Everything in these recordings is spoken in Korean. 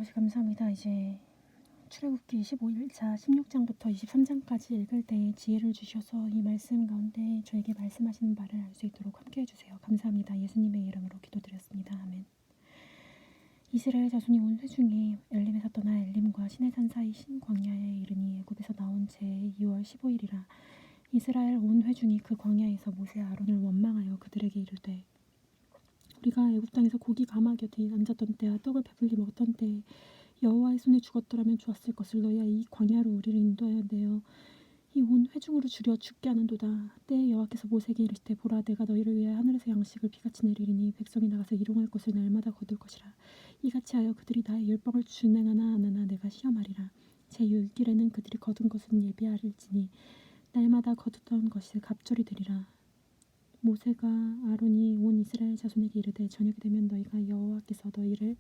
아버지 감사합니다. 이제 출애굽기 25일차 16장부터 23장까지 읽을 때 지혜를 주셔서 이 말씀 가운데 저에게 말씀하시는 바를 알 수 있도록 함께 해주세요. 감사합니다. 예수님의 이름으로 기도드렸습니다. 아멘. 이스라엘 자손이 온 회중이 엘림에서 떠나 엘림과 시내산 사이 신광야에 이르니 애굽에서 나온 제 2월 15일이라 이스라엘 온 회중이 그 광야에서 모세 아론을 원망하여 그들에게 이르되 우리가 애굽 땅에서 고기 가마 곁에 앉았던 때와 떡을 배불리 먹었던 때에 여호와의 손에 죽었더라면 좋았을 것을 너희가 이 광야로 우리를 인도하여 내어 이 온 회중으로 줄여 죽게 하는도다. 때에 여호와께서 모세에게 이르시되 보라 내가 너희를 위하여 하늘에서 양식을 비같이 내리리니 백성이 나가서 일용할 것을 날마다 거둘 것이라. 이같이 하여 그들이 나의 율법을 준행하나 안 하나 내가 시험하리라. 제 6일에는 그들이 거둔 것은 예비하릴지니 날마다 거두던 것이 갑절이 되리라. 모세가 아론이 온 이스라엘 자손에게 이르되 저녁이 되면 너희가 여호와께서 너희를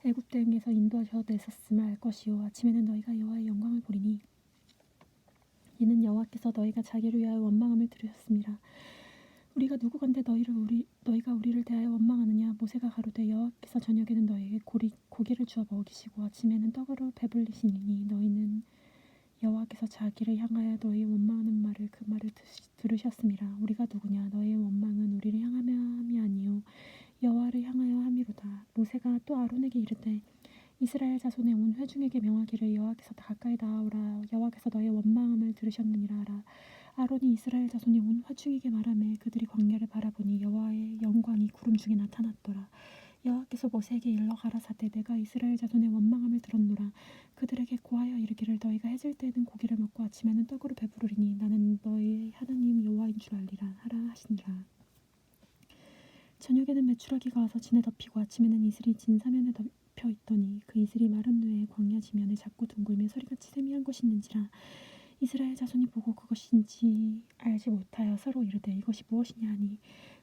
애굽 땅에서 인도하셔 내셨음을 알 것이요 아침에는 너희가 여호와의 영광을 보리니 이는 여호와께서 너희가 자기를 위하여 원망함을 들으셨음이라. 우리가 누구건대 너희가 우리를 대하여 원망하느냐. 모세가 가로되 여호와께서 저녁에는 너희에게 고기를 주어 먹이시고 아침에는 떡으로 배불리시니 너희는 여호와께서 자기를 향하여 너희 원망하는 말을 그 말을 들으셨음이라. 우리가 누구냐. 너희의 원망은 우리를 향하며 함이 아니요 여호와를 향하여 함이로다. 모세가 또 아론에게 이르되 이스라엘 자손의 온 회중에게 명하기를 여호와께서 가까이 나아오라. 여호와께서 너희의 원망함을 들으셨느니라 하라. 아론이 이스라엘 자손이 온 회중에게 말하매 그들이 광야를 바라보니 여호와의 영광이 구름 중에 나타났더라. 여호와께서 모세에게 일러 가라사대 내가 이스라엘 자손의 원망함을 들었노라. 그들에게 고하여 이르기를 너희가 해질 때에는 고기를 먹고 아침에는 떡으로 배부르리니 나는 너희 하나님 여호와인 줄 알리라 하라 하시니라. 저녁에는 메추라기가 와서 진에 덮이고 아침에는 이슬이 진 사면에 덮여 있더니 그 이슬이 마른 후에 광야 지면에 작고 둥글며 소리같이 세미한 것이 있는지라. 이스라엘 자손이 보고 그것인지 알지 못하여 서로 이르되 이것이 무엇이냐 하니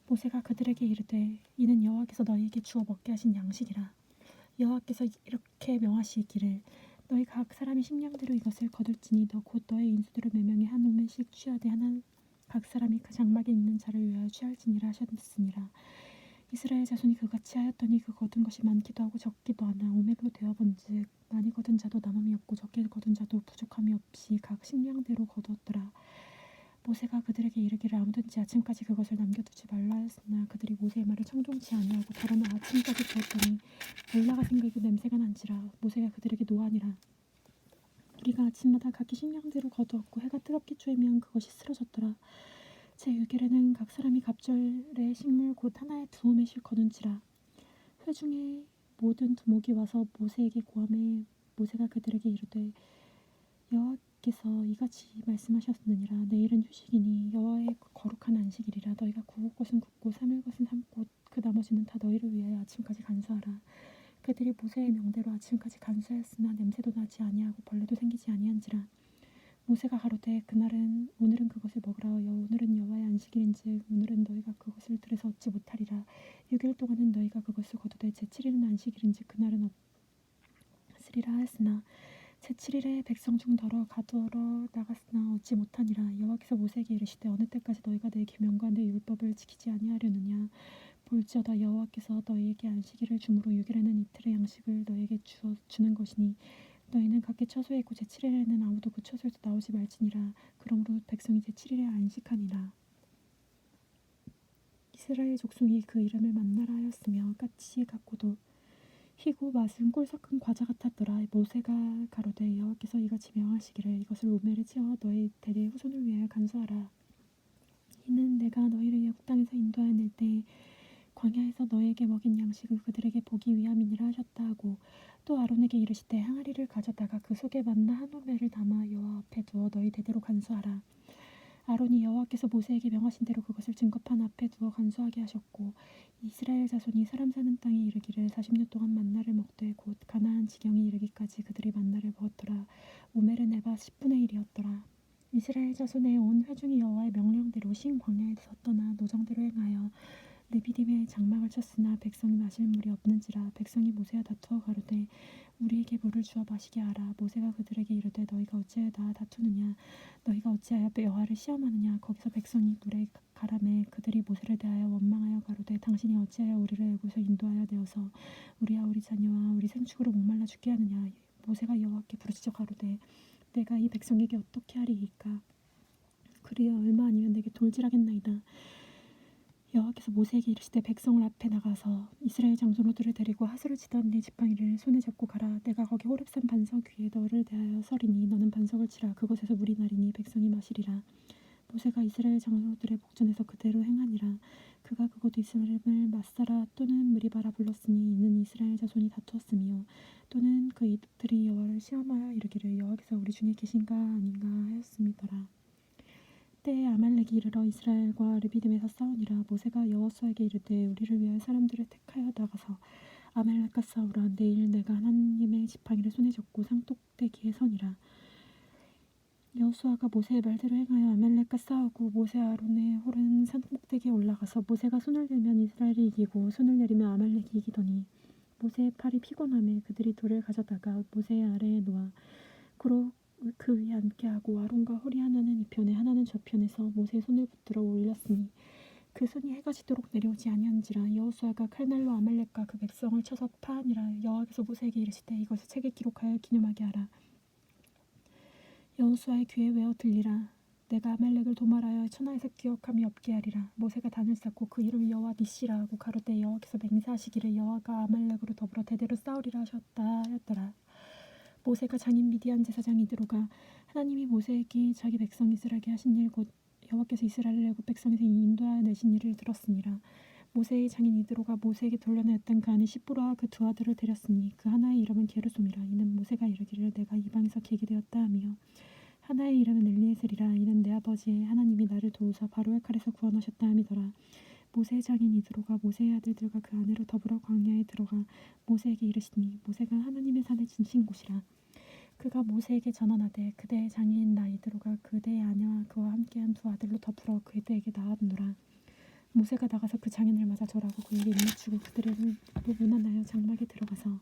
모세가 그들에게 이르되 이는 여호와께서 너희에게 주어 먹게 하신 양식이라. 여호와께서 이렇게 명하시기를 너희 각 사람이 식량대로 이것을 거둘지니 너 곧 너의 인수대로 몇 명이 한 오멜씩 취하되 하나 각 사람이 그 장막에 있는 자를 위하여 취할지니라 하셨으니라. 이스라엘 자손이 그같이 하였더니 그 거둔 것이 많기도 하고 적기도 하나 오멜로 되어본즉 많이 거둔 자도 남음이 없고 적게 거둔 자도 부족함이 없이 각 식량대로 거두었더라. 모세가 그들에게 이르기를 아무든지 아침까지 그것을 남겨두지 말라 하였으나 그들이 모세의 말을 청종치 아니하고 덜어나 아침까지 두었더니 몰라가 생기고 냄새가 난지라. 모세가 그들에게 노하니라. 우리가 아침마다 각기 식량대로 거두었고 해가 뜨겁게 쬐면 그것이 쓰러졌더라. 제 6일에는 각 사람이 갑절의 식물 곧 하나에 2오멜씩 거둔지라. 회중의 모든 두목이 와서 모세에게 고하매 모세가 그들에게 이르되 여호와께서 이같이 말씀하셨느니라. 내일은 휴식이니 여호와의 거룩한 안식일이라. 너희가 구울 것은 굽고 삶을 것은 삶고 그 나머지는 다 너희를 위하여 아침까지 간수하라. 그들이 모세의 명대로 아침까지 간수하였으나 냄새도 나지 아니하고 벌레도 생기지 아니한지라. 모세가 가로되 오늘은 그것을 먹으라. 오늘은 여호와의 안식일인즉 오늘은 너희가 그것을 들에서 얻지 못하리라. 6일 동안은 너희가 그것을 거두되 제7일은 안식일인즉 그날은 없으리라 하였으나 제7일에 백성 중 더러 가두러 나갔으나 얻지 못하니라. 여호와께서 모세에게 이르시되 어느 때까지 너희가 내 계명과 내 율법을 지키지 아니하려느냐. 볼지어다 여호와께서 너희에게 안식일을 주므로 6일에는 이틀의 양식을 너희에게 주는 것이니 너희는 각기 처소에 있고 제7일에는 아무도 그 처소에서 나오지 말지니라. 그러므로 백성이 제7일에 안식하니라. 이스라엘 족속이 그 이름을 만나라 하였으며 까치 같고도 희고 맛은 꿀 섞은 과자 같았더라. 모세가 가로되 여호와께서 이같이 명하시기를 이것을 오멜에 채워 너희 대대의 후손을 위하여 간수하라. 이는 내가 너희를 애굽 땅에서 인도하여 낼 때에 광야에서 너희에게 먹인 양식을 그들에게 보기 위함이니라 하셨다 하고 또 아론에게 이르시되 항아리를 가져다가 그 속에 만나 한 오멜을 담아 여호와 앞에 두어 너희 대대로 간수하라. 아론이 여호와께서 모세에게 명하신 대로 그것을 증거판 앞에 두어 간수하게 하셨고 이스라엘 자손이 사람 사는 땅에 이르기를 40년 동안 만나를 먹되 곧 가나안 지경에 이르기까지 그들이 만나를 먹었더라. 오멜은 에바 10분의 1이었더라. 이스라엘 자손의 온 회중이 여호와의 명령대로 신 광야에서 떠나 노정대로 행하여 르비딤에 장막을 쳤으나 백성이 마실 물이 없는지라. 백성이 모세와 다투어 가로되 우리에게 물을 주어 마시게 하라. 모세가 그들에게 이르되 너희가 어찌하여 나 다투느냐. 너희가 어찌하여 여호와를 시험하느냐. 거기서 백성이 물에 가라매 그들이 모세를 대하여 원망하여 가로되 당신이 어찌하여 우리를 애굽에서 인도하여 내어서 우리와 우리 자녀와 우리 생축으로 목말라 죽게 하느냐. 모세가 여호와께 부르짖어 가로되 내가 이 백성에게 어떻게 하리이까. 그리여 얼마 아니면 내게 돌질하겠나이다. 여호와께서 모세에게 이르시되 백성을 앞에 나가서 이스라엘 장로들을 데리고 하수를 치던 네 지팡이를 손에 잡고 가라. 내가 거기 호렙산 반석 위에 너를 대하여 서리니 너는 반석을 치라. 그곳에서 물이 나리니 백성이 마시리라. 모세가 이스라엘 장로들의 복전에서 그대로 행하니라. 그가 그곳 이스라엘을 마사라 또는 무리바라 불렀으니 이는 이스라엘 자손이 다투었으며 또는 그들이 여호와를 시험하여 이르기를 여호와께서 우리 중에 계신가 아닌가 하였음이더라. 때에 아말렉이 이르러 이스라엘과 르비딤에서 싸우니라. 모세가 여호수아에게 이르되 우리를 위하여 사람들을 택하여 나가서 아말렉과 싸우라. 내일 내가 하나님의 지팡이를 손에 쥐고 산꼭대기에 서니라. 여호수아가 모세의 말대로 행하여 아말렉과 싸우고 모세 아론의 홀은 산꼭대기에 올라가서 모세가 손을 들면 이스라엘이 이기고 손을 내리면 아말렉이 이기더니 모세의 팔이 피곤하매 그들이 돌을 가져다가 모세의 아래에 놓아 그로 그 위에 앉게 하고 아론과 홀이 하나는 이편에 하나는 저편에서 모세의 손을 붙들어 올렸으니 그 손이 해가 지도록 내려오지 아니한지라. 여호수아가 칼날로 아말렉과 그 백성을 쳐서 파하니라. 여호와께서 모세에게 이르시되 이것을 책에 기록하여 기념하게 하라. 여호수아의 귀에 외어 들리라. 내가 아말렉을 도말하여 천하에서 기억함이 없게 하리라. 모세가 단을 쌓고 그 이름을 여호와 니시라 하고 가로되 여호와께서 맹세하시기를 여호와가 아말렉으로 더불어 대대로 싸우리라 하셨다 하였더라. 모세가 장인 미디안 제사장 이드로가 하나님이 모세에게 자기 백성 이스라엘에게 하신 일 곧 여호와께서 이스라엘을 애굽 백성에서 인도하여 내신 일을 들었으니라. 모세의 장인 이드로가 모세에게 돌려내었던 그 아내 시브라와 그 두 아들을 데렸으니 그 하나의 이름은 게르솜이라. 이는 모세가 이르기를 내가 이방에서 계게 되었다 하며 하나의 이름은 엘리에셀이라. 이는 내 아버지의 하나님이 나를 도우사 바로의 칼에서 구원하셨다 함이더라. 모세의 장인 이드로가 모세의 아들들과 그 아내로 더불어 광야에 들어가 모세에게 이르시니 모세가 하나님의 산에 지신 곳이라. 그가 모세에게 전언하되 그대의 장인 나 이드로가 그대의 아내와 그와 함께한 두 아들로 더불어 그대에게 나아오노라. 모세가 나가서 그 장인을 맞아 절하고 그에게 입맞추고 그들을 문안하여 장막에 들어가서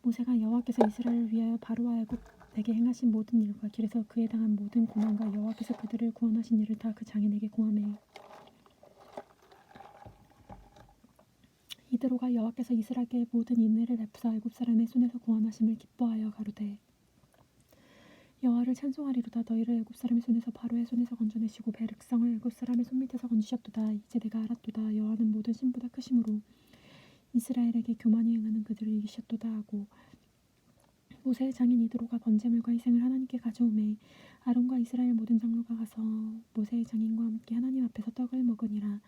모세가 여호와께서 이스라엘을 위하여 바로와 애굽에게 행하신 모든 일과 길에서 그에 당한 모든 고난과 여호와께서 그들을 구원하신 일을 다 그 장인에게 공하매 이드로가 여호와께서 이스라엘의 모든 인내를 베푸사 애굽 사람의 손에서 구원하심을 기뻐하여 가로되 여호와를 찬송하리로다. 너희를 애굽 사람의 손에서 바로의 손에서 건져내시고 백성을 애굽 사람의 손밑에서 건지셨도다. 이제 내가 알았도다. 여호와는 모든 신보다 크심으로 이스라엘에게 교만히 행하는 그들을 이기셨도다 하고 모세의 장인 이드로가 번제물과 희생을 하나님께 가져오매 아론과 이스라엘 모든 장로가 가서 모세의 장인과 함께 하나님 앞에서 떡을 먹으니라.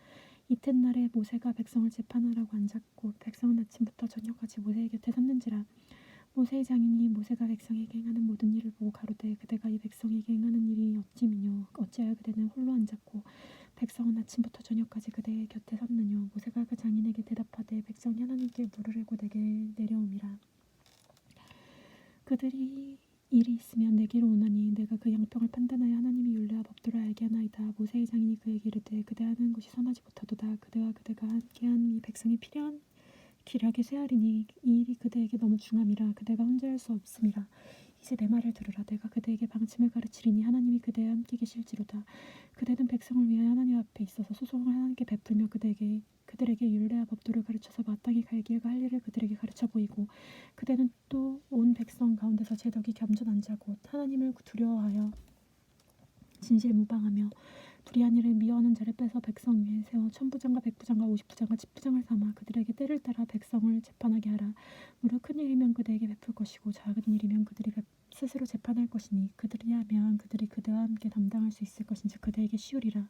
이튿날에 모세가 백성을 재판하라고 앉았고 백성은 아침부터 저녁까지 모세의 곁에 섰는지라. 모세의 장인이 모세가 백성에게 행하는 모든 일을 보고 가로되 그대가 이 백성에게 행하는 일이 어찌미뇨. 어찌하여 그대는 홀로 앉았고 백성은 아침부터 저녁까지 그대의 곁에 섰느뇨. 모세가 그 장인에게 대답하되 백성이 하나님께 물으려고 내게 내려옴이라. 그들이 일이 있으면 내게로 오나니 내가 그 양평을 판단하여 하나님의 율례와 법도를 알게 하나이다. 모세의 장인이 그에게 이르되 그대 하는 것이 선하지 못하도다. 그대와 그대가 함께한 이 백성이 필요한 기력에 쇠하리니 이 일이 그대에게 너무 중함이라. 그대가 혼자 할 수 없음이라. 이제 내 말을 들으라. 내가 그대에게 방침을 가르치리니 하나님이 그대와 함께 계실지로다. 그대는 백성을 위하여 하나님 앞에 있어서 소송을 하나님께 베풀며 그들에게 율례와 법도를 가르쳐서 마땅히 갈 길과 할 일을 그들에게 가르쳐 보이고 그대는 또 온 백성 가운데서 제덕이 겸손한 자 곧 하나님을 두려워하여 진실무방하며 불의한 일을 미워하는 자를 빼서 백성 위에 세워 천부장과 백부장과 오십부장과 집부장을 삼아 그들에게 때를 따라 백성을 재판하게 하라. 무릇 큰 일이면 그대에게 베풀 것이고 작은 일이면 그들이 스스로 재판할 것이니 그들이 하면 그들이 그대와 함께 담당할 수 있을 것인지 그대에게 쉬우리라.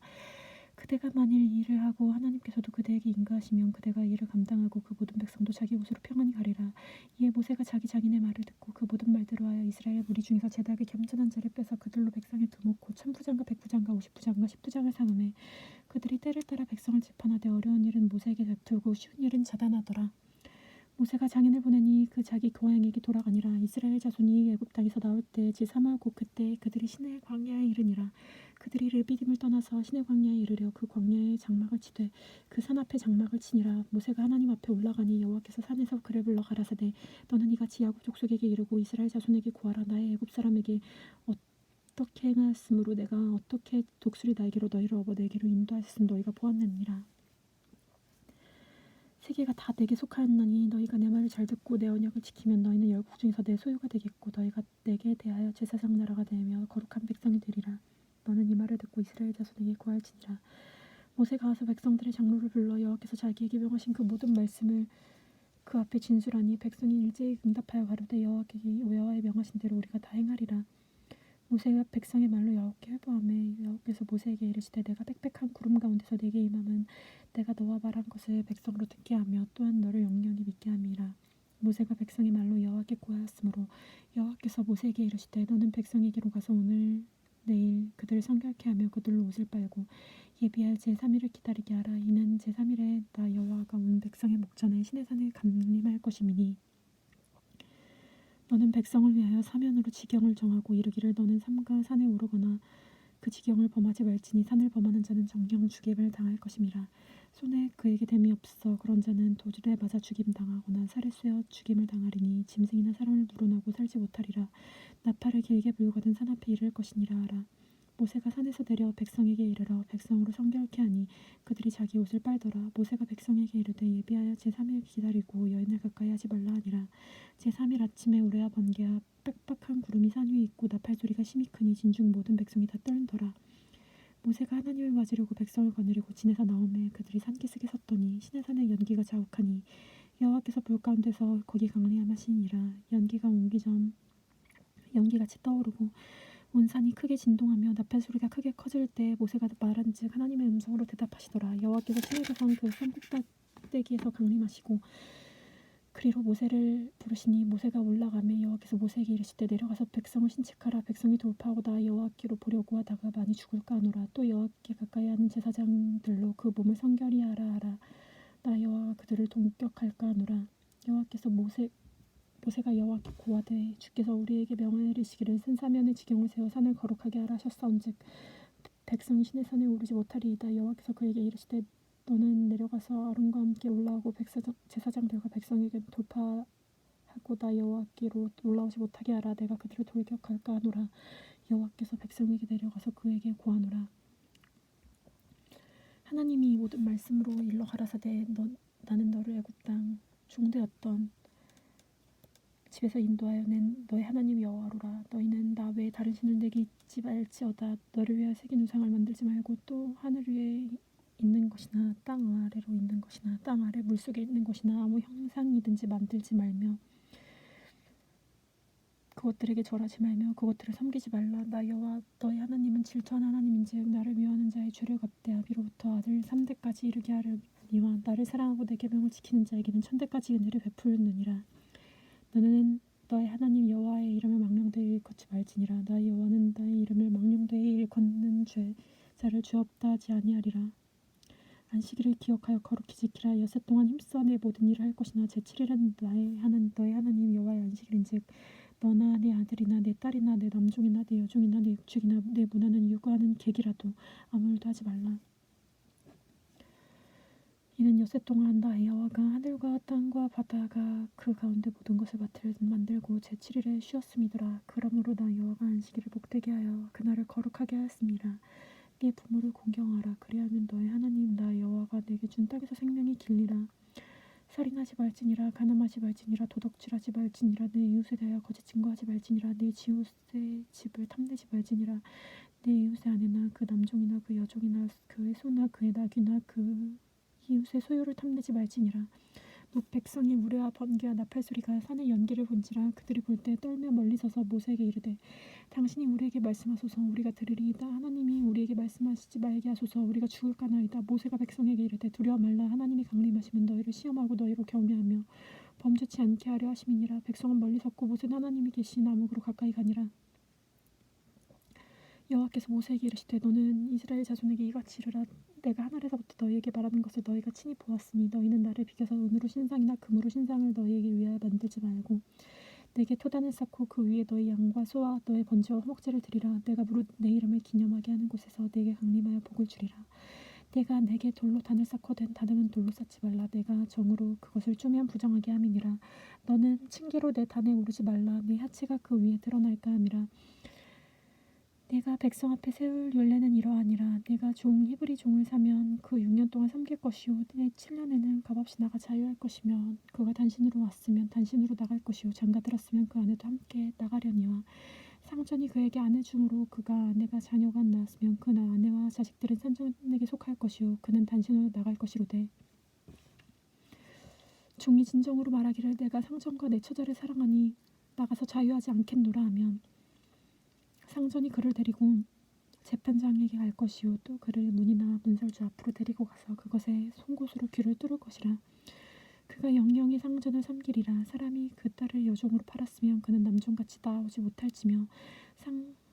그대가 만일 이 일을 하고 하나님께서도 그대에게 인가하시면 그대가 이 일을 감당하고 그 모든 백성도 자기 곳으로 평안히 가리라. 이에 모세가 자기 장인의 말을 듣고 그 모든 말대로 하여 이스라엘 무리 중에서 제덕에 겸손한 자를 빼서 그들로 백성에 두목고 천부장과 백부장과 오십부장과 십부장을 삼음해 그들이 때를 따라 백성을 재판하되 어려운 일은 모세에게 베풀고 쉬운 일은 자단하더라. 모세가 장인을 보내니 그 자기 고향에게 돌아가니라. 이스라엘 자손이 애굽 땅에서 나올 때 제3월 곧 그때 그들이 시내 광야에 이르니라. 그들이 르비딤을 떠나서 시내 광야에 이르려 그 광야에 장막을 치되 그 산 앞에 장막을 치니라. 모세가 하나님 앞에 올라가니 여호와께서 산에서 그를 불러 가라사대 너는 이같이 야곱 족속에게 이르고 이스라엘 자손에게 구하라. 나의 애굽 사람에게 어떻게 행하였으므로 내가 어떻게 독수리 날개로 너희를 업어 내게로 인도하였음 너희가 보았느니라. 세계가 다 내게 속하였나니 너희가 내 말을 잘 듣고 내 언약을 지키면 너희는 열국 중에서 내 소유가 되겠고 너희가 내게 대하여 제사장 나라가 되며 거룩한 백성이 되리라. 너는 이 말을 듣고 이스라엘 자손에게 구할지니라. 모세가 와서 백성들의 장로를 불러 여호와께서 자기에게 명하신 그 모든 말씀을 그 앞에 진술하니 백성이 일제히 응답하여 가로되 여호와의 명하신 대로 우리가 다 행하리라. 모세가 백성의 말로 여호와께 회부하매 여호와께서 모세에게 이르시되 내가 빽빽한 구름 가운데서 내게 임함은 내가 너와 말한 것을 백성으로 듣게 하며 또한 너를 영영히 믿게 함이라. 모세가 백성의 말로 여호와께 구하였으므로 여호와께서 모세에게 이르시되 너는 백성에게로 가서 오늘 내일 그들을 성결케 하며 그들로 옷을 빨고 예비할 제3일을 기다리게 하라. 이는 제3일에 나 여호와가 온 백성의 목전에 시내산에 감림할 것임이니 너는 백성을 위하여 사면으로 지경을 정하고 이르기를 너는 삼가 산에 오르거나 그 지경을 범하지 말지니 산을 범하는 자는 정령 죽임을 당할 것임이라. 손에 그에게 댐이 없어 그런 자는 도줄에 맞아 죽임 당하거나 살에 쇠어 죽임을 당하리니 짐승이나 사람을 물어나고 살지 못하리라. 나팔을 길게 불거든 산 앞에 이를 것이니라 하라. 모세가 산에서 내려 백성에게 이르러 백성으로 성결케 하니 그들이 자기 옷을 빨더라. 모세가 백성에게 이르되 예비하여 제3일 기다리고 여인을 가까이 하지 말라 하니라. 제3일 아침에 우레와 번개와 빽빽한 구름이 산 위에 있고 나팔 소리가 심히 크니 진중 모든 백성이 다 떨더라. 모세가 하나님을 맞으려고 백성을 거느리고 진에서 나오매 그들이 산기슭에 섰더니 시내산에 연기가 자욱하니 여호와께서 불 가운데서 거기 강림하시니라. 연기가 오기 전 연기같이 떠오르고 온 산이 크게 진동하며 나팔 소리가 크게 커질 때 모세가 말한즉 하나님의 음성으로 대답하시더라. 여호와께서 시내에서 그 산 꼭대기에서 강림하시고 그리로 모세를 부르시니 모세가 올라가매 여호와께서 모세에게 이르시되 내려가서 백성을 신책하라. 백성이 돌파하고 나 여호와께로 보려고 하다가 많이 죽을까 하노라. 또 여호와께 가까이 하는 제사장들로 그 몸을 성결히 하라. 나 여호와가 그들을 동격할까 하노라. 여호와께서 모세가 여호와께 고하되 주께서 우리에게 명하시기를 산 사면에 지경을 세워 산을 거룩하게 하라 하셨사온즉 백성이 시내산에 오르지 못하리이다. 여호와께서 그에게 이르시되 너는 내려가서 아론과 함께 올라오고 제사장들과 백성에게 돌파하고 나 여호와께로 올라오지 못하게 하라. 내가 그들을 돌격할까 하노라. 여호와께서 백성에게 내려가서 그에게 고하노라. 하나님이 모든 말씀으로 일러 가라사대 나는 너를 애굽 땅 종되었던 집에서 인도하여 낸 너의 하나님 여호와로라. 너희는 나 외에 다른 신을 내게 잊지 말지어다. 너를 위하여 새긴 우상을 만들지 말고 또 하늘 위에 있는 것이나 땅 아래로 있는 것이나 땅 아래 물속에 있는 것이나 아무 형상이든지 만들지 말며 그것들에게 절하지 말며 그것들을 섬기지 말라. 나 여호와 너희 하나님은 질투하는 하나님인즉 나를 미워하는 자의 죄를 갚되 아비로부터 아들 3대까지 이르게 하려니와 나를 사랑하고 내 계명을 지키는 자에게는 천대까지 은혜를 베푸느니라. 너는 너의 하나님 여호와의 이름을 망령되이 일컫지 말지니라. 나 여호와는 나의 이름을 망령되이 일컫는 자를 죄 없다 하지 아니하리라. 안식일을 기억하여 거룩히 지키라. 엿새 동안 힘써 내 모든 일을 할 것이나 제7일은 너의 하나님 여호와의 안식일인즉 너나 내 아들이나 내 딸이나 내 남종이나 내 여종이나 내 육축이나 내 문화는 유구하는 객이라도 아무 일도 하지 말라. 이는 엿새 동안 나 여호와가 하늘과 땅과 바다가 그 가운데 모든 것을 만들고 제7일에 쉬었음이더라. 그러므로 나 여호와가 안식일을 복되게 하여 그날을 거룩하게 하였습니다. 네 부모를 공경하라. 그리하면 너의 하나님 나 여호와가 내게 준 땅에서 생명이 길리라. 살인하지 말지니라. 간음하지 말지니라. 도덕질하지 말지니라. 내 이웃에 대하여 거짓 증거하지 말지니라. 내 이웃의 집을 탐내지 말지니라. 내 이웃의 아내나 그 남종이나 그 여종이나 그의 소나 그의 나귀나 그 이웃의 소유를 탐내지 말지니라. 백성이 우레와 번개와 나팔 소리가 산의 연기를 본지라. 그들이 볼 때 떨며 멀리 서서 모세에게 이르되 당신이 우리에게 말씀하소서. 우리가 들으리이다. 하나님이 우리에게 말씀하시지 말게 하소서. 우리가 죽을까나이다. 모세가 백성에게 이르되 두려워 말라. 하나님이 강림하시면 너희를 시험하고 너희로 경외하며 범죄치 않게 하려 하심이니라. 백성은 멀리 섰고 모세는 하나님이 계신 암흑으로 가까이 가니라. 여호와께서 모세에게 이르시되 너는 이스라엘 자손에게 이같이 이르라. 내가 하늘에서부터 너희에게 말하는 것을 너희가 친히 보았으니 너희는 나를 비켜서 은으로 신상이나 금으로 신상을 너희에게 위하여 만들지 말고 내게 토단을 쌓고 그 위에 너희 양과 소와 너의 번제와 화목제를 드리라. 내가 무릇 내 이름을 기념하게 하는 곳에서 내게 강림하여 복을 주리라. 내가 내게 돌로 단을 쌓고 된 단은 돌로 쌓지 말라. 내가 정으로 그것을 쪼면 부정하게 함이니라. 너는 층계로 내 단에 오르지 말라. 네 하체가 그 위에 드러날까 함이라. 내가 백성 앞에 세울 율례는 이러하니라. 내가 종 히브리 종을 사면 그 6년 동안 섬길 것이요 내 7년에는 값없이 나가 자유할 것이며 그가 단신으로 왔으면 단신으로 나갈 것이요 장가 들었으면 그 아내도 함께 나가려니와 상전이 그에게 아내 중으로 그가 아내가 자녀가 낳았으면 그 아내와 자식들은 상전에게 속할 것이요 그는 단신으로 나갈 것이로되 종이 진정으로 말하기를 내가 상전과 내 처자를 사랑하니 나가서 자유하지 않겠노라 하면 상전이 그를 데리고 재판장에게 갈 것이요 또 그를 문이나 문설주 앞으로 데리고 가서 그것에 송곳으로 귀를 뚫을 것이라. 그가 영영이 상전을 섬기리라. 사람이 그 딸을 여종으로 팔았으면 그는 남종같이 나오지 못할지며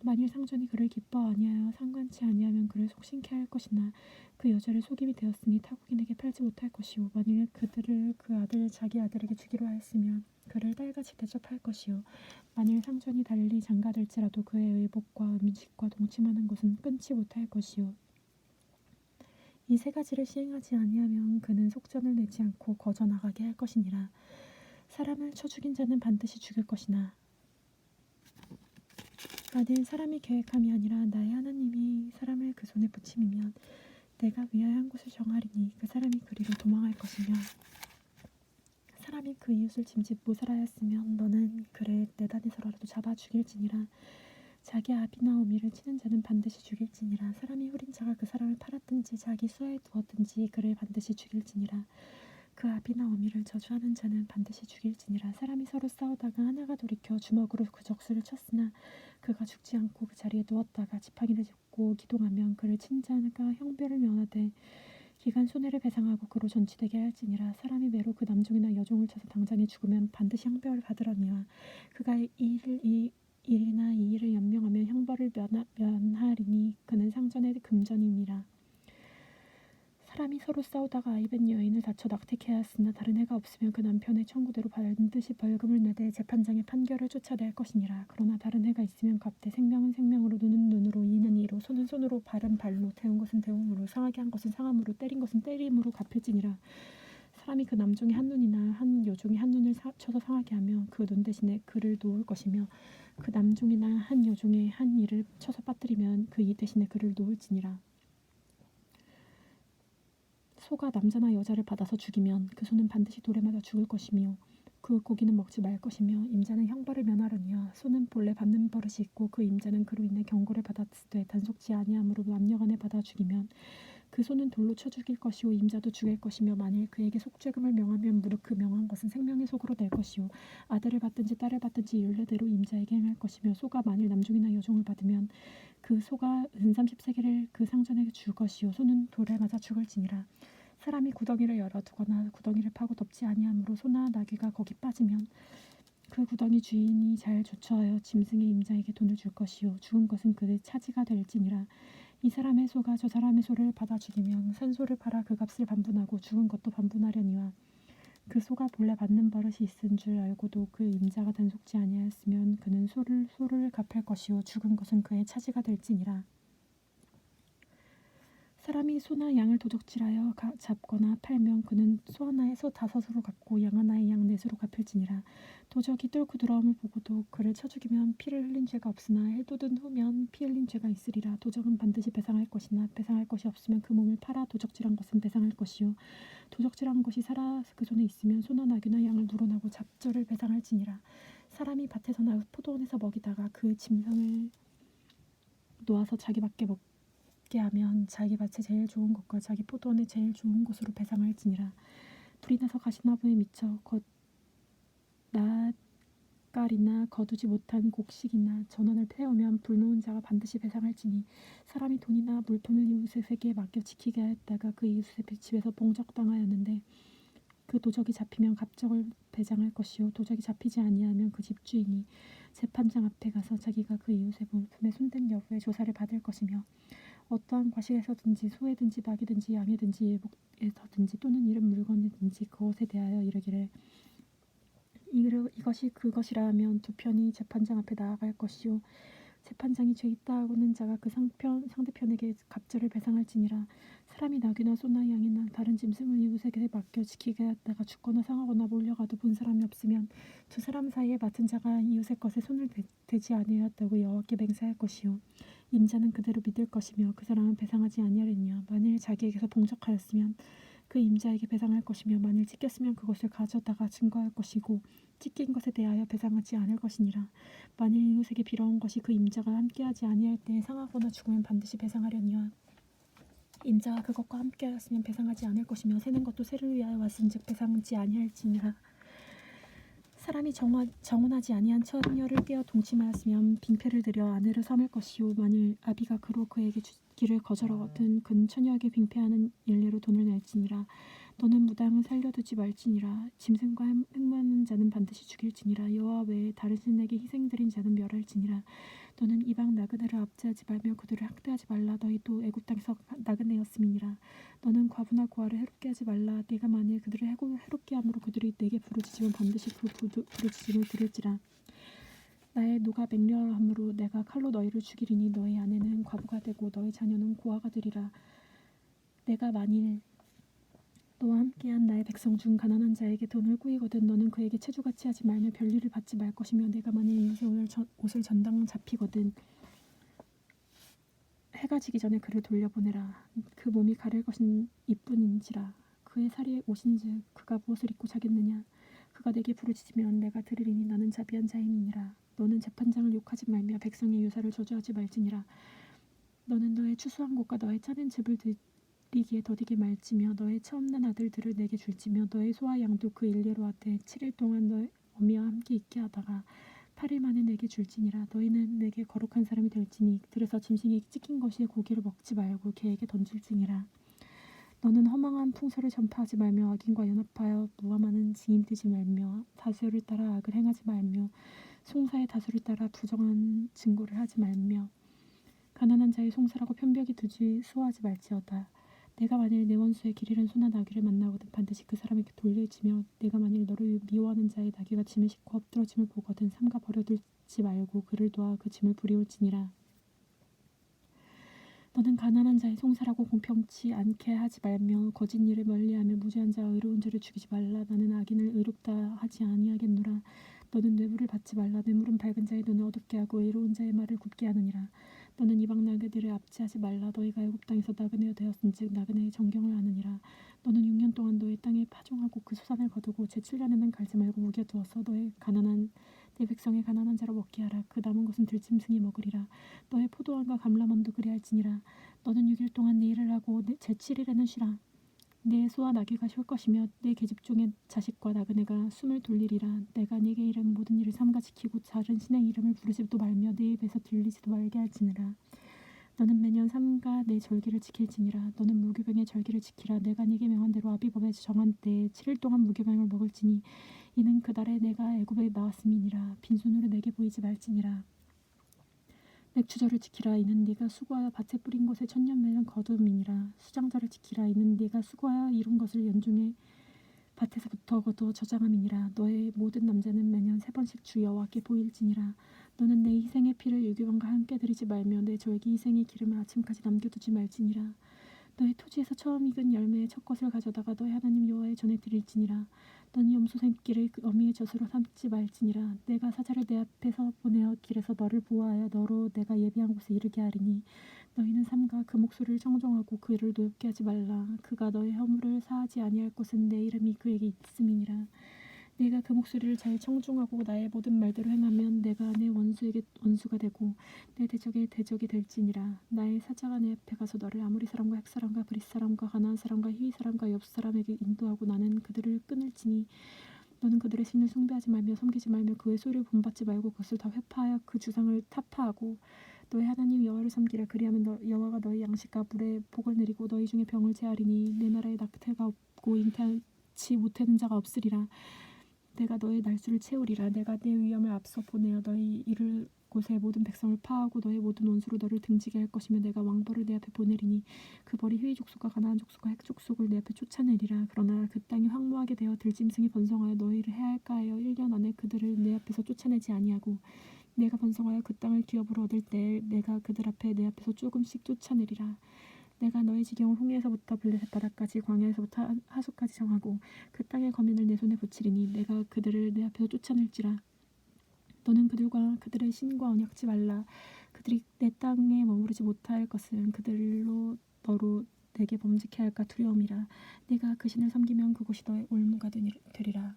만일 상전이 그를 기뻐 아니하여 상관치 아니하면 그를 속신케 할 것이나 그 여자를 속임이 되었으니 타국인에게 팔지 못할 것이요 만일 그들을 그 아들 자기 아들에게 주기로 하였으면 그를 딸같이 대접할 것이요 만일 상전이 달리 장가될지라도 그의 의복과 음식과 동침하는 것은 끊지 못할 것이요 이 세 가지를 시행하지 아니하면 그는 속전을 내지 않고 거저 나가게 할 것이니라. 사람을 쳐 죽인 자는 반드시 죽일 것이나 만일 사람이 계획함이 아니라 나의 하나님이 사람을 그 손에 붙임이면 내가 위하여 한 곳을 정하리니 그 사람이 그리로 도망할 것이며 사람이 그 이웃을 짐짓 모살하였으면 너는 그를 내 단에서라도 잡아 죽일지니라. 자기 아비나 어미를 치는 자는 반드시 죽일지니라. 사람이 후린 자가 그 사람을 팔았든지 자기 수하에 두었든지 그를 반드시 죽일지니라. 그 아비나 어미를 저주하는 자는 반드시 죽일지니라. 사람이 서로 싸우다가 하나가 돌이켜 주먹으로 그 적수를 쳤으나 그가 죽지 않고 그 자리에 누웠다가 지팡이를 짚고 기동하면 그를 친 자가 형벌을 면하되 기간 손해를 배상하고 그로 전치되게 할지니라. 사람이 매로 그 남종이나 여종을 쳐서 당장에 죽으면 반드시 형벌을 받으려니와 그가 일이나 이 일을 연명하면 형벌을 면하리니 그는 상전의 금전임이라. 사람이 서로 싸우다가 아이벤 여인을 다쳐 낙태케 하였으나 다른 해가 없으면 그 남편의 청구대로 반드시 벌금을 내되 재판장의 판결을 쫓아낼 것이니라. 그러나 다른 해가 있으면 갚되 생명은 생명으로 눈은 눈으로 이는 이로 손은 손으로 발은 발로 태운 것은 태움으로 상하게 한 것은 상함으로 때린 것은 때림으로 갚을지니라. 사람이 그 남종의 한 눈이나 한 여종의 한 눈을 쳐서 상하게 하며 그 눈 대신에 그를 놓을 것이며 그 남종이나 한 여종의 한 이를 쳐서 빠뜨리면 그 이 대신에 그를 놓을지니라. 소가 남자나 여자를 받아서 죽이면 그 소는 반드시 돌에 맞아 죽을 것이며 그 고기는 먹지 말 것이며 임자는 형벌을 면하려니와 소는 본래 받는 버릇이 있고 그 임자는 그로 인해 경고를 받았을 때 단속지 아니함으로 남녀간에 받아 죽이면 그 소는 돌로 쳐 죽일 것이요 임자도 죽일 것이며 만일 그에게 속죄금을 명하면 무릇 그 명한 것은 생명의 속으로 낼 것이요 아들을 받든지 딸을 받든지 율례대로 임자에게 행할 것이며 소가 만일 남종이나 여종을 받으면 그 소가 은 30세겔을 그 상전에게 줄 것이요 소는 돌에 맞아 죽을지니라. 사람이 구덩이를 열어두거나 구덩이를 파고 덮지 아니하므로 소나 나귀가 거기 빠지면 그 구덩이 주인이 잘 조처하여 짐승의 임자에게 돈을 줄 것이요 죽은 것은 그의 차지가 될지니라. 이 사람의 소가 저 사람의 소를 받아 죽이면 산 소를 팔아 그 값을 반분하고 죽은 것도 반분하려니와 그 소가 본래 받는 버릇이 있은 줄 알고도 그 임자가 단속지 아니하였으면 그는 소를 갚을 것이요 죽은 것은 그의 차지가 될지니라. 사람이 소나 양을 도적질하여 잡거나 팔면 그는 소 하나에 소 5으로 갚고 양 하나에 양 4수로 갚을지니라. 도적이 뚫고 들어옴을 보고도 그를 쳐 죽이면 피를 흘린 죄가 없으나 해돋은 후면 피 흘린 죄가 있으리라. 도적은 반드시 배상할 것이나 배상할 것이 없으면 그 몸을 팔아 도적질한 것은 배상할 것이요 도적질한 것이 살아 그 손에 있으면 소나 나귀나 양을 물어나고 잡절을 배상할지니라. 사람이 밭에서나 포도원에서 먹이다가 그 짐승을 놓아서 자기 밖에 먹게 하면 자기 밭에 제일 좋은 것과 자기 포도원에 제일 좋은 곳으로 배상할지니라. 불이 나서 가시나무에 미쳐 낫갈이나 거두지 못한 곡식이나 전원을 태우면 불 놓은 자가 반드시 배상할지니 사람이 돈이나 물품을 이웃에게 맡겨 지키게 하였다가 그 이웃의 집에서 봉적당하였는데 그 도적이 잡히면 갑적을 배상할 것이요 도적이 잡히지 아니하면 그 집주인이 재판장 앞에 가서 자기가 그 이웃의 물품에 손댄 여부에 조사를 받을 것이며 어떠한 과실에서든지 소에든지 낙이든지 양이든지 일복에서든지 또는 이른 물건이든지 그것에 대하여 이르기를 이것이 그것이라 하면 두 편이 재판장 앞에 나아갈 것이요 재판장이 죄 있다 하고는 자가 그 상대편에게 갑절을 배상할지니라. 사람이 낙이나 소나 양이나 다른 짐승을 이웃에게 맡겨 지키게 하다가 죽거나 상하거나 몰려가도 본 사람이 없으면 두 사람 사이에 맡은 자가 이웃의 것에 손을 대지 아니하였다고 여호와께 맹세할 것이요 임자는 그대로 믿을 것이며 그 사람은 배상하지 아니하리니와 만일 자기에게서 봉적하였으면 그 임자에게 배상할 것이며 만일 찢겼으면 그것을 가져다가 증거할 것이고 찢긴 것에 대하여 배상하지 않을 것이니라. 만일 이웃에게 빌어온 것이 그 임자가 함께하지 아니할 때에 상하거나 죽으면 반드시 배상하려니와 임자가 그것과 함께하였으면 배상하지 않을 것이며 새는 것도 새를 위하여 왔은즉 배상하지 아니할지니라. 사람이 정혼하지 아니한 처녀를 깨어 동침하였으면 빙패를 들여 아내를 삼을 것이요 만일 아비가 그로 그에게 주기를 거절하거든 그는 처녀에게 빙패하는 일례로 돈을 낼지니라. 너는 무당을 살려두지 말지니라. 짐승과 횡모하는 자는 반드시 죽일지니라. 여호와 외에 다른 신에게 희생드린 자는 멸할지니라. 너는 이방 나그네를 압제하지 말며 그들을 학대하지 말라. 너희도 애굽 땅에서 나그네였음이니라. 너는 과부나 고아를 해롭게 하지 말라. 네가 만일 그들을 해롭게 함으로 그들이 내게 부르짖으면 반드시 그 부르짖음을 들을지라. 나의 노가 맹렬함으로 내가 칼로 너희를 죽이리니 너희 아내는 과부가 되고 너희 자녀는 고아가 되리라. 내가 만일 너와 함께한 나의 백성 중 가난한 자에게 돈을 꾸이거든 너는 그에게 체주같이 하지 말며 별일을 받지 말 것이며 내가 만일 이웃의 옷을 전당 잡히거든 해가 지기 전에 그를 돌려보내라. 그 몸이 가릴 것은 이뿐인지라. 그의 살이 옷인즉 그가 무엇을 입고 자겠느냐. 그가 내게 부르짖으면 내가 들으리니 나는 자비한 자임이니라. 너는 재판장을 욕하지 말며 백성의 유사를 저주하지 말지니라. 너는 너의 추수한 곳과 너의 짜낸 즙을 드리기에 더디게 말지며 너의 처음 난 아들들을 내게 줄지며 너의 소와 양도 그 일례로 하되 7일 동안 너의 어미와 함께 있게 하다가 8일 만에 내게 줄지니라. 너희는 내게 거룩한 사람이 될지니 들에서 짐승이 찢긴 것의 고기를 먹지 말고 개에게 던질지니라. 너는 허망한 풍설을 전파하지 말며 악인과 연합하여 모함하는 증인 되지 말며 다수를 따라 악을 행하지 말며 송사의 다수를 따라 부정한 증거를 하지 말며 가난한 자의 송사라고 편벽이 두지 수호하지 말지어다. 내가 만일 내 원수의 길 잃은 소나 나귀를 만나거든 반드시 그 사람에게 돌릴지며 내가 만일 너를 미워하는 자의 나귀가 짐을 싣고 엎드러짐을 보거든 삼가 버려두지 말고 그를 도와 그 짐을 부리올지니라. 너는 가난한 자의 송사라고 공평치 않게 하지 말며 거짓 일을 멀리하며 무죄한 자와 의로운 자를 죽이지 말라. 나는 악인을 의롭다 하지 아니하겠노라. 너는 뇌물을 받지 말라. 뇌물은 밝은 자의 눈을 어둡게 하고 의로운 자의 말을 굽게 하느니라. 너는 이방 나그네들을 압제하지 말라. 너희가 애굽 땅에서 나그네가 되었은즉 나그네의 정경을 하느니라. 너는 6년 동안 너의 땅에 파종하고 그 소산을 거두고 제7년에는 갈지 말고 우겨두어서 내 백성의 가난한 자로 먹게 하라. 그 남은 것은 들짐승이 먹으리라. 너의 포도원과 감람원도 그리할지니라. 너는 6일 동안 내 일을 하고 제7일에는 쉬라. 내 소와 나귀가 쉴 것이며 내 계집종의 자식과 나그네가 숨을 돌리리라. 내가 네게 이른 모든 일을 삼가 지키고 다른 신의 이름을 부르지도 말며 내 입에서 들리지도 말게 할지니라. 너는 매년 삼가 내 절기를 지킬지니라. 너는 무교병의 절기를 지키라. 내가 네게 명한 대로 아비법에 정한 때에 7일 동안 무교병을 먹을지니 이는 그달에 내가 애굽에 나왔음이니라. 빈손으로 내게 보이지 말지니라. 맥주절을 지키라. 이는 네가 수고하여 밭에 뿌린 것에 천년매는 거두음이니라. 수장절을 지키라. 이는 네가 수고하여 이룬 것을 연중에 밭에서부터 거두어 저장함이니라. 너의 모든 남자는 매년 3번씩 주 여호와께 보일지니라. 너는 내 희생의 피를 유교병과 함께 드리지 말며 내 절기 희생의 기름을 아침까지 남겨두지 말지니라. 너의 토지에서 처음 익은 열매의 첫 것을 가져다가 너의 하나님 여호와의 전에 드릴지니라. 너는 염소 새끼를 어미의 젖으로 삼지 말지니라. 내가 사자를 내 앞에서 보내어 길에서 너를 보호하여 너로 내가 예비한 곳에 이르게 하리니 너희는 삼가 그 목소리를 청종하고 그를 노엽게 하지 말라. 그가 너의 허물을 사하지 아니할 곳은 내 이름이 그에게 있음이니라. 내가 그 목소리를 잘 청중하고 나의 모든 말대로 행하면 내가 내 원수에게 원수가 되고 내 대적의 대적이 될지니라. 나의 사자가 내 앞에 가서 너를 아모리 사람과 헷 사람과 브릿 사람과 가나안 사람과 히위 사람과 엽 사람에게 인도하고 나는 그들을 끊을지니 너는 그들의 신을 숭배하지 말며 섬기지 말며 그의 소리를 본받지 말고 그것을 다 회파하여 그 주상을 타파하고 너의 하나님 여호와를 섬기라. 그리하면 여호와가 너희 양식과 물에 복을 내리고 너희 중에 병을 제하리니 내 나라에 낙태가 없고 잉태한 그렇지 못하는 자가 없으리라. 내가 너의 날수를 채우리라. 내가 내 위엄을 앞서 보내어 너희 이를 곳의 모든 백성을 파하고 너의 모든 원수로 너를 등지게 할 것이며 내가 왕벌을 내 앞에 보내리니 그 벌이 휘위 족속과 가나안 족속과 헷 족속을 내 앞에 쫓아내리라. 그러나 그 땅이 황무하게 되어 들짐승이 번성하여 너희를 해할까 하여 1년 안에 그들을 내 앞에서 쫓아내지 아니하고 내가 번성하여 그 땅을 기업으로 얻을 때에 내가 그들 앞에 내 앞에서 조금씩 쫓아내리라. 내가 너의 지경을 홍해에서부터 블레셋 바다까지 광야에서부터 하수까지 정하고 그 땅의 거민을 내 손에 붙이리니 내가 그들을 내 앞에서 쫓아낼지라. 너는 그들과 그들의 신과 언약지 말라. 그들이 내 땅에 머무르지 못할 것은 그들로 너로 내게 범죄케 할까 두려움이라. 내가 그 신을 섬기면 그곳이 너의 올무가 되리라.